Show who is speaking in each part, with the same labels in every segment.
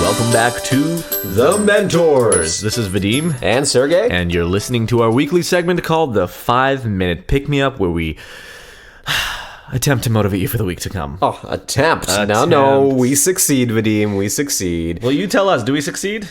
Speaker 1: welcome back to The Mentors. This is Vadim.
Speaker 2: And Sergey.
Speaker 1: And you're listening to our weekly segment called The 5-Minute Pick-Me-Up, where we attempt to motivate you for the week to come.
Speaker 2: Oh, attempt. No, we succeed, Vadim. We succeed.
Speaker 1: Well, you tell us, do we succeed?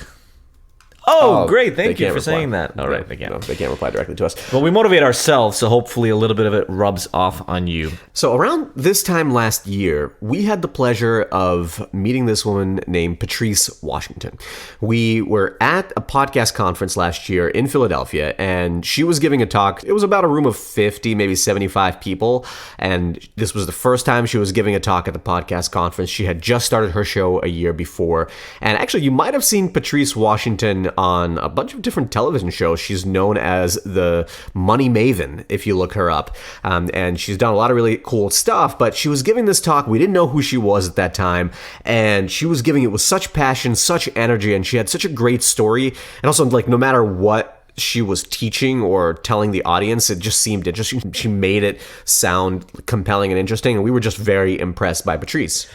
Speaker 1: Oh, great. Thank you for saying that. All right,
Speaker 2: they can't reply directly to us.
Speaker 1: Well, we motivate ourselves, so hopefully a little bit of it rubs off on you.
Speaker 2: So around this time last year, we had the pleasure of meeting this woman named Patrice Washington. We were at a podcast conference last year in Philadelphia, and she was giving a talk. It was about a room of 50, maybe 75 people, and this was the first time she was giving a talk at the podcast conference. She had just started her show a year before, and actually, you might have seen Patrice Washington on a bunch of different television shows. She's known as the Money Maven, if you look her up. And she's done a lot of really cool stuff, but she was giving this talk. We didn't know who she was at that time, and she was giving it with such passion, such energy, and she had such a great story. And also, like, no matter what she was teaching or telling the audience, it just seemed interesting. She made it sound compelling and interesting, and we were just very impressed by Patrice.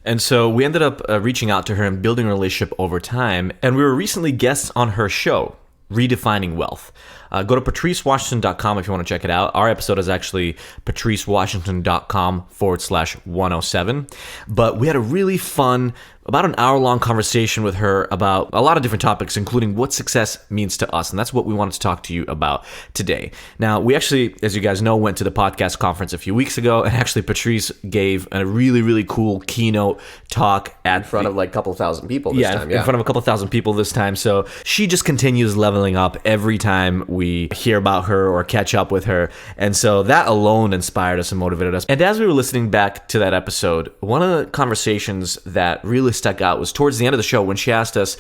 Speaker 1: And so we ended up reaching out to her and building a relationship over time. And we were recently guests on her show, Redefining Wealth. Go to patricewashington.com if you want to check it out. Our episode is actually patricewashington.com/107. But we had a really fun, about an hour-long conversation with her about a lot of different topics, including what success means to us. And that's what we wanted to talk to you about today. Now, we actually, as you guys know, went to the podcast conference a few weeks ago. And actually, Patrice gave a really, really cool keynote talk
Speaker 2: in front of like a couple thousand people this time.
Speaker 1: In front of a couple thousand people this time. So she just continues leveling up every time we hear about her or catch up with her. And so that alone inspired us and motivated us. And as we were listening back to that episode, one of the conversations that really stuck out was towards the end of the show when she asked us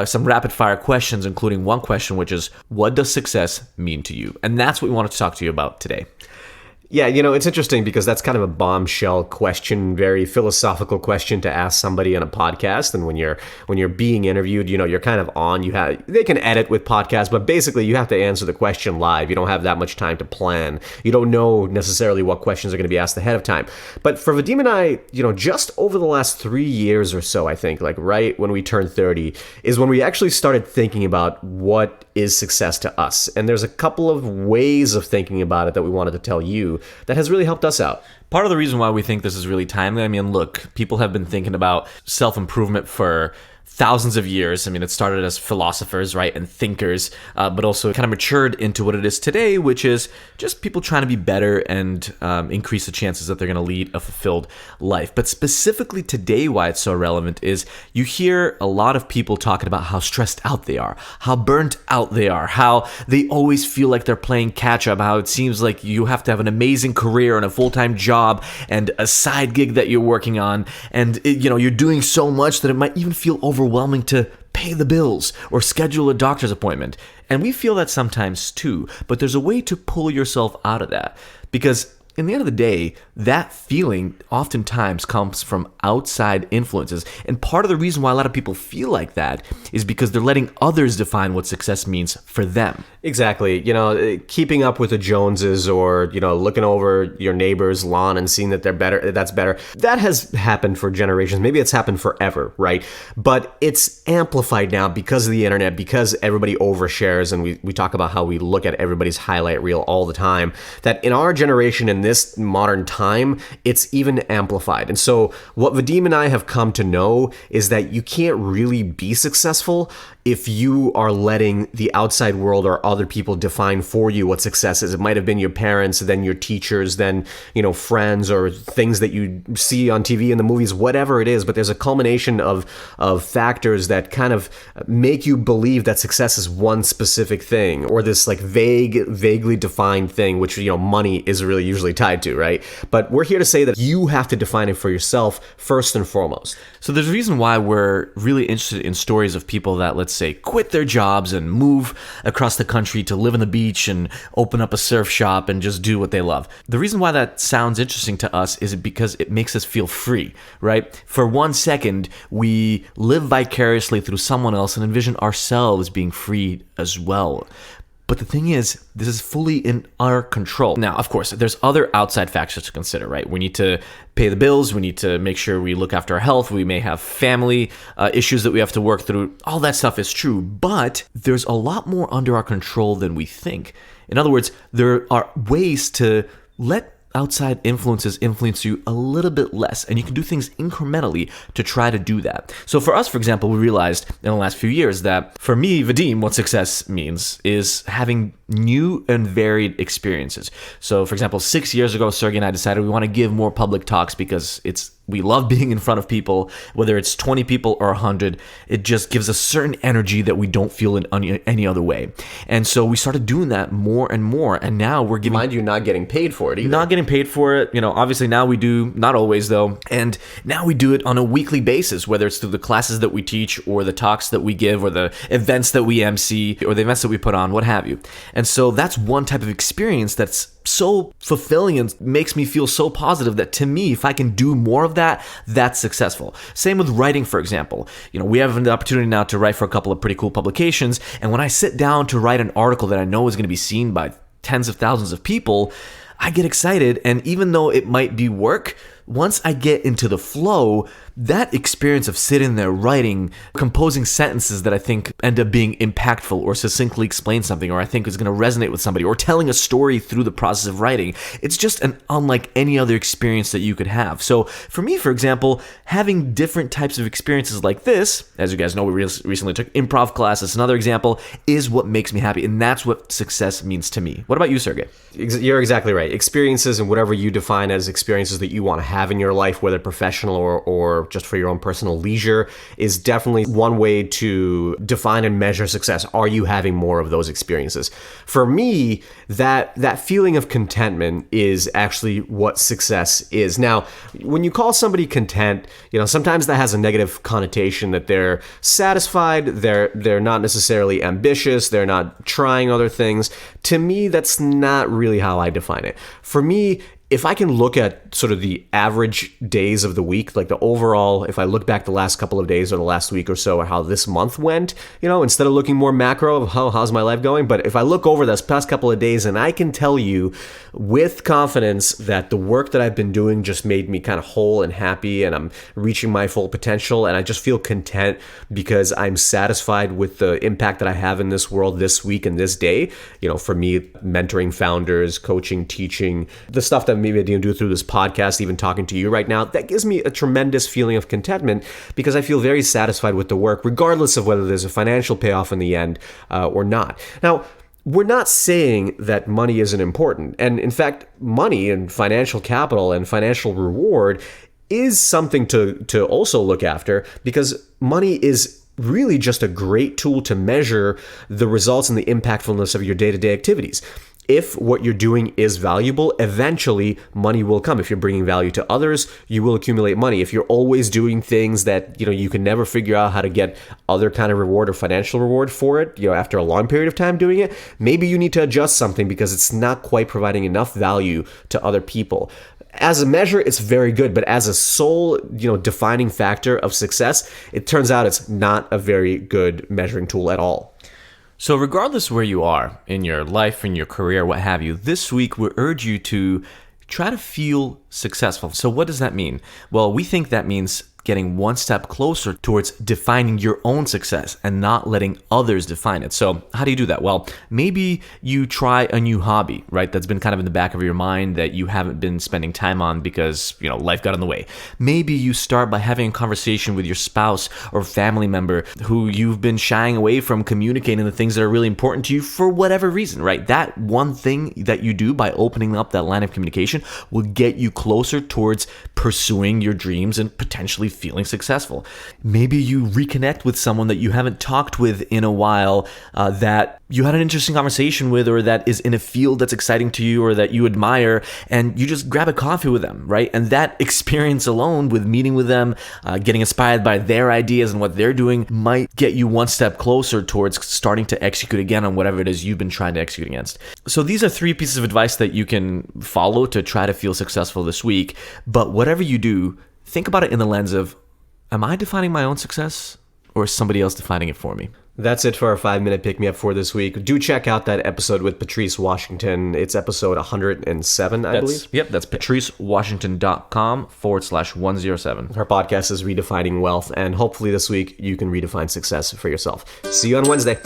Speaker 1: some rapid fire questions, including one question, which is, what does success mean to you? And that's what we wanted to talk to you about today.
Speaker 2: Yeah, it's interesting because that's kind of a bombshell question, very philosophical question to ask somebody on a podcast. And when you're being interviewed, you're kind of on. They can edit with podcasts, but basically you have to answer the question live. You don't have that much time to plan. You don't know necessarily what questions are going to be asked ahead of time. But for Vadim and I, just over the last 3 years or so, I think, like right when we turned 30, is when we actually started thinking about what is success to us. And there's a couple of ways of thinking about it that we wanted to tell you that has really helped us out.
Speaker 1: Part of the reason why we think this is really timely, look, people have been thinking about self-improvement for thousands of years. It started as philosophers, right, and thinkers, but also kind of matured into what it is today, which is just people trying to be better and increase the chances that they're going to lead a fulfilled life. But specifically today, why it's so relevant is you hear a lot of people talking about how stressed out they are, how burnt out they are, how they always feel like they're playing catch up, how it seems like you have to have an amazing career and a full-time job and a side gig that you're working on, and you're doing so much that it might even feel overwhelming to pay the bills or schedule a doctor's appointment. And we feel that sometimes too, but there's a way to pull yourself out of that, because in the end of the day, that feeling oftentimes comes from outside influences. And part of the reason why a lot of people feel like that is because they're letting others define what success means for them.
Speaker 2: Exactly. Keeping up with the Joneses or, looking over your neighbor's lawn and seeing that they're better, that's better. That has happened for generations. Maybe it's happened forever, right? But it's amplified now because of the internet, because everybody overshares, and we talk about how we look at everybody's highlight reel all the time, that in our generation, in this modern time, it's even amplified. And so what Vadim and I have come to know is that you can't really be successful if you are letting the outside world or other people define for you what success is. It might have been your parents, then your teachers, then, friends, or things that you see on TV and the movies, whatever it is. But there's a culmination of factors that kind of make you believe that success is one specific thing, or this like vaguely defined thing, which, money is really usually tied to, right? But we're here to say that you have to define it for yourself first and foremost.
Speaker 1: So there's a reason why we're really interested in stories of people that, let's say, quit their jobs and move across the country to live on the beach and open up a surf shop and just do what they love. The reason why that sounds interesting to us is because it makes us feel free, right? For 1 second, we live vicariously through someone else and envision ourselves being free as well. But the thing is, this is fully in our control. Now, of course, there's other outside factors to consider, right? We need to pay the bills. We need to make sure we look after our health. We may have family issues that we have to work through. All that stuff is true, but there's a lot more under our control than we think. In other words, there are ways to let outside influences influence you a little bit less, and you can do things incrementally to try to do that. So for us, for example, we realized in the last few years that for me, Vadim, what success means is having new and varied experiences. So for example, 6 years ago, Sergey and I decided we want to give more public talks because we love being in front of people, whether it's 20 people or 100. It just gives a certain energy that we don't feel in any other way. And so we started doing that more and more. And now we're giving...
Speaker 2: Mind you, not getting paid for it either.
Speaker 1: Not getting paid for it. Obviously now we do, not always though. And now we do it on a weekly basis, whether it's through the classes that we teach or the talks that we give or the events that we MC or the events that we put on, what have you. And so that's one type of experience that's so fulfilling and makes me feel so positive that to me, if I can do more of that, that's successful. Same with writing, for example. We have the opportunity now to write for a couple of pretty cool publications. And when I sit down to write an article that I know is going to be seen by tens of thousands of people, I get excited. And even though it might be work, once I get into the flow, that experience of sitting there writing, composing sentences that I think end up being impactful or succinctly explain something, or I think is going to resonate with somebody, or telling a story through the process of writing, it's just unlike any other experience that you could have. So for me, for example, having different types of experiences like this, as you guys know, we recently took improv class, that's another example, is what makes me happy. And that's what success means to me. What about you, Sergey?
Speaker 2: You're exactly right. Experiences and whatever you define as experiences that you want to have in your life, whether professional or just for your own personal leisure, is definitely one way to define and measure success. Are you having more of those experiences? For me, that feeling of contentment is actually what success is. Now, when you call somebody content, sometimes that has a negative connotation that they're satisfied, they're not necessarily ambitious, they're not trying other things. To me, that's not really how I define it. For me, if I can look at sort of the average days of the week, like the overall, if I look back the last couple of days or the last week or so, or how this month went, instead of looking more macro of how's my life going, but if I look over this past couple of days and I can tell you with confidence that the work that I've been doing just made me kind of whole and happy, and I'm reaching my full potential, and I just feel content because I'm satisfied with the impact that I have in this world this week and this day. For me, mentoring founders, coaching, teaching, the stuff that maybe I didn't do through this podcast, even talking to you right now, that gives me a tremendous feeling of contentment because I feel very satisfied with the work, regardless of whether there's a financial payoff in the end or not. Now, we're not saying that money isn't important. And in fact, money and financial capital and financial reward is something to also look after, because money is really just a great tool to measure the results and the impactfulness of your day-to-day activities. If what you're doing is valuable, eventually money will come. If you're bringing value to others, you will accumulate money. If you're always doing things that, you can never figure out how to get other kind of reward or financial reward for it, after a long period of time doing it, maybe you need to adjust something because it's not quite providing enough value to other people. As a measure, it's very good, but as a sole, defining factor of success, it turns out it's not a very good measuring tool at all.
Speaker 1: So regardless where you are in your life, in your career, what have you, this week we urge you to try to feel successful. So what does that mean? Well, we think that means getting one step closer towards defining your own success and not letting others define it. So how do you do that? Well, maybe you try a new hobby, right? That's been kind of in the back of your mind that you haven't been spending time on because, life got in the way. Maybe you start by having a conversation with your spouse or family member who you've been shying away from communicating the things that are really important to you for whatever reason, right? That one thing that you do by opening up that line of communication will get you closer towards pursuing your dreams and potentially feeling successful. Maybe you reconnect with someone that you haven't talked with in a while, that you had an interesting conversation with, or that is in a field that's exciting to you or that you admire, and you just grab a coffee with them, right? And that experience alone with meeting with them, getting inspired by their ideas and what they're doing might get you one step closer towards starting to execute again on whatever it is you've been trying to execute against. So these are 3 pieces of advice that you can follow to try to feel successful this week. But whatever you do, think about it in the lens of, am I defining my own success or is somebody else defining it for me?
Speaker 2: That's it for our 5-minute pick-me-up for this week. Do check out that episode with Patrice Washington. It's episode 107, I believe.
Speaker 1: Yep, that's patricewashington.com/107.
Speaker 2: Her podcast is Redefining Wealth, and hopefully this week you can redefine success for yourself. See you on Wednesday.